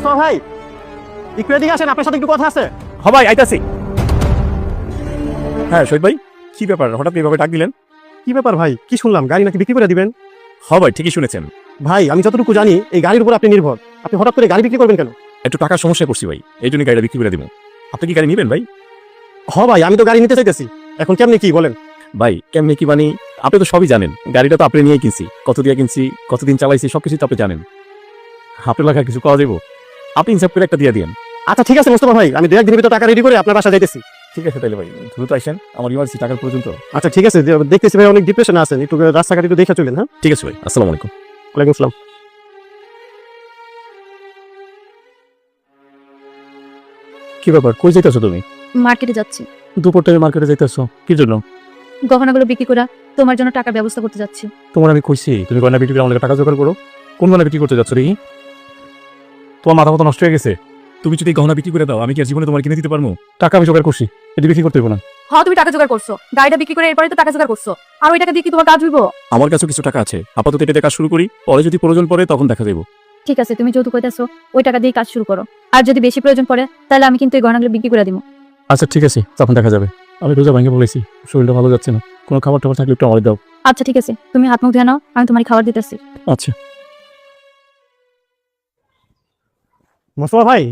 মোস্তফা ভাই একটু এদিকে আসেন, আপনার সাথে একটু কথা আছে। হ্যাঁ ভাই আইতাছি। হ্যাঁ শহীদ ভাই, কি ব্যাপার হঠাৎ এইভাবে ডাক দিলেন? কি ব্যাপার ভাই, কি শুনলাম গাড়ি নাকি বিক্রি করে দিবেন? হ্যাঁ ভাই ঠিকই শুনেছেন। ভাই আমি যতটুকু জানি এই গাড়ির উপর আপনি নির্ভর, আপনি হঠাৎ করে গাড়ি বিক্রি করবেন কেন? একটু টাকার সমস্যায় পড়ছি ভাই, এই জন্য গাড়িটা বিক্রি করে দিব। আপনি কি গাড়ি নেবেন ভাই? ভাই আমি তো গাড়ি নিতে চাইতেছি, এখন কেমনি কি বলেন? ভাই কেমনি কি মানে, আপনি তো সবই জানেন, গাড়িটা তো আপনি নিয়েই কিনছি, কত দিয়ে কিনছি, কতদিন চালাইছি, সবকিছু তো আপনি জানেন। আপনার লেখা কিছু করা যাবো? আপনি হিসাব করে একটা দিয়ে দিন। আচ্ছা ঠিক আছে মোস্তফা ভাই, আমি 2-1 দিনের ভিতর টাকা রেডি করে আপনার বাসা যাইতেছি। ঠিক আছে তাহলে ভাই, দ্রুত আসেন, আমার ইমার্জেন্সি টাকার প্রয়োজন তো। আচ্ছা ঠিক আছে, দেখতেছি ভাই অনেক ডিপ্রেশনে আছেন, একটু রাস্তাঘাট একটু দেখে চলেন। হ্যাঁ ঠিক আছে ভাই, আসসালামু আলাইকুম। ওয়ালাইকুম আসসালাম। কি ব্যাপার, কই যাইতেছো তুমি? মার্কেটে যাচ্ছি। দুপুর টাইমে মার্কেটে যাইতেছো কি জন্য? গহনাগুলো বিক্রি করা তোমার জন্য টাকার ব্যবস্থা করতে যাচ্ছি। তোমার আমি কইছি তুমি গয়না বিক্রি করে আমাদের টাকা জোগাড় করো। কোন গয়না বিক্রি করতে যাচ্ছ দেখি? তোমার মাথা মতো নষ্ট হয়ে গেছে। তুমি যদি গহনা বিক্রি করে দাও, আমি কি আর জীবনে তোমার কিনে দিতে পারবো? টাকা আমি জোগাড় করছি, এটি বিক্রি করতে হইব না। হ্যাঁ তুমি টাকা জোগাড় করছো, গাড়িটা বিক্রি করে এরপরে তো টাকা জোগাড় করছো, আর ওই টাকা দিয়ে কি তোমার কাজ হইব? আমার কাছেও কিছু টাকা আছে, আপাতত এটা কাজ শুরু করি, পরে যদি প্রয়োজন পড়ে তখন দেখা যাবো। ঠিক আছে, তুমি যেহেতু কইতাছো ওই টাকা দিয়ে কাজ শুরু করো, আর যদি বেশি প্রয়োজন পড়ে তাহলে আমি কিন্তু এই গহনাগুলো বিক্রি করে দিব। আচ্ছা ঠিক আছে, তখন দেখা যাবে। আমি রোজা ভেঙে বলেছি, শরীরটা ভালো যাচ্ছে না, কোনো খাবার টাবার থাকলে একটু আমাদের দাও। আচ্ছা ঠিক আছে, তুমি হাত মুখ ধুয়ে নাও, আমি তোমার খাবার দিতেছি। আচ্ছা। মোস্তফা ভাই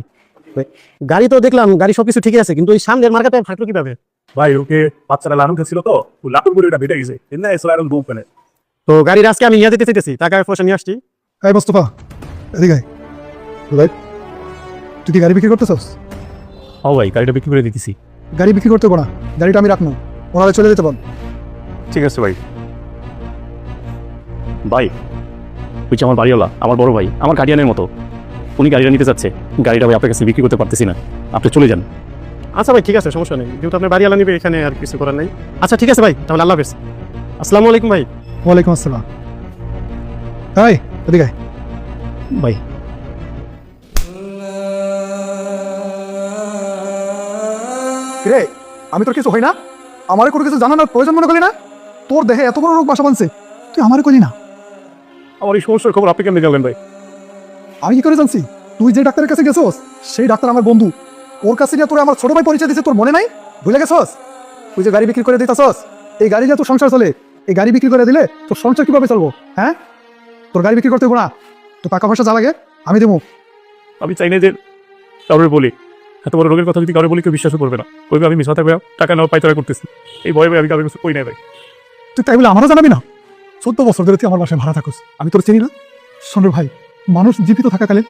গাড়ি তো দেখলাম, গাড়ি সবকিছু ঠিকই আছে, কিন্তু ওই সামনের মার্কেটে ফাটলো কিভাবে? ভাই ওকে বাচ্চারা লালন খাচ্ছিল তো, লাটুর করে এটা বেটে গেছে, এর না এসে আরো বুক পেনে। তো গাড়ির আজকে আমি নিয়ে যেতে চাইতেছি, টাকা পয়সা নিয়ে আসছি। এই মোস্তফা এদিকে আয়। ভাই তুই কি গাড়ি বিক্রি করতেছস? ও ভাই গাড়িটা বিক্রি করে দিতেছি। গাড়ি বিক্রি করতে না, গাড়িটা আমি রাখবো, ওনারা চলে যেতে বল। ঠিক আছে ভাই। ভাই ওই যে আমার বাড়িওয়ালা, আমার বড় ভাই, আমার গার্ডিয়ানের মতো, উনি গাড়িটা নিতে চাচ্ছে। গাড়িটা ভাই আপনার কাছে বিক্রি করতে পারতেছি না, আপনি চলে যান। আচ্ছা ভাই ঠিক আছে, সমস্যা নেই, যেহেতু আপনার বাড়ি আলা নিবে, এখানে আর কিছু করার নাই। আচ্ছা ঠিক আছে ভাই, তাহলে আল্লাহ হাফেজ। আসসালামু আলাইকুম ভাই। ওয়ালাইকুম আসসালাম। এই এদিকে আয়। ভাই রে আমি তোর কিছু হই না? আমারে কোনো কিছু জানানোর প্রয়োজন মনে করলি না? তোর দেহে এত বড় রোগ বাসা বাঁধছে, তুই আমারে কলি না? আমার এই সমস্যার খবর আপনি কেমনি জানলেন ভাই? আমি কি করে জানছি? তুই যে ডাক্তারের কাছে গেছস সেই ডাক্তার আমার বন্ধু, ওর কাছে নিয়ে তোর আমার ছোট ভাই পরিচয় দিছে, তোর মনে নাই? ভুলে গেছস? তুই যে গাড়ি বিক্রি করে দিতেছস, এই গাড়ি দিয়ে তোর সংসার চলে, এই গাড়ি বিক্রি করে দিলে তোর সংসার কিভাবে চলবো? হ্যাঁ, তোর গাড়ি বিক্রি করতে হবো না, তোর টাকা পয়সা যা লাগে আমি দেবো। আমি চাই না যে কারোর বলি, এত বড় রোগের কথা যদি কারোর বলি কেউ বিশ্বাসও করবে না, কইবে আমি মিশা থাকবে, টাকা নেওয়া পাইতারা করতেছি। এই ভয়ে আমি কারোর কিছু কই নাই ভাই। তুই তাই বলে আমারও জানাবি না? 14 বছর ধরে তুই আমার বাসায় ভাড়া থাকস, আমি তোর চিনি না? শোন রে ভাই, মানুষ জীবিত থাকাকালীন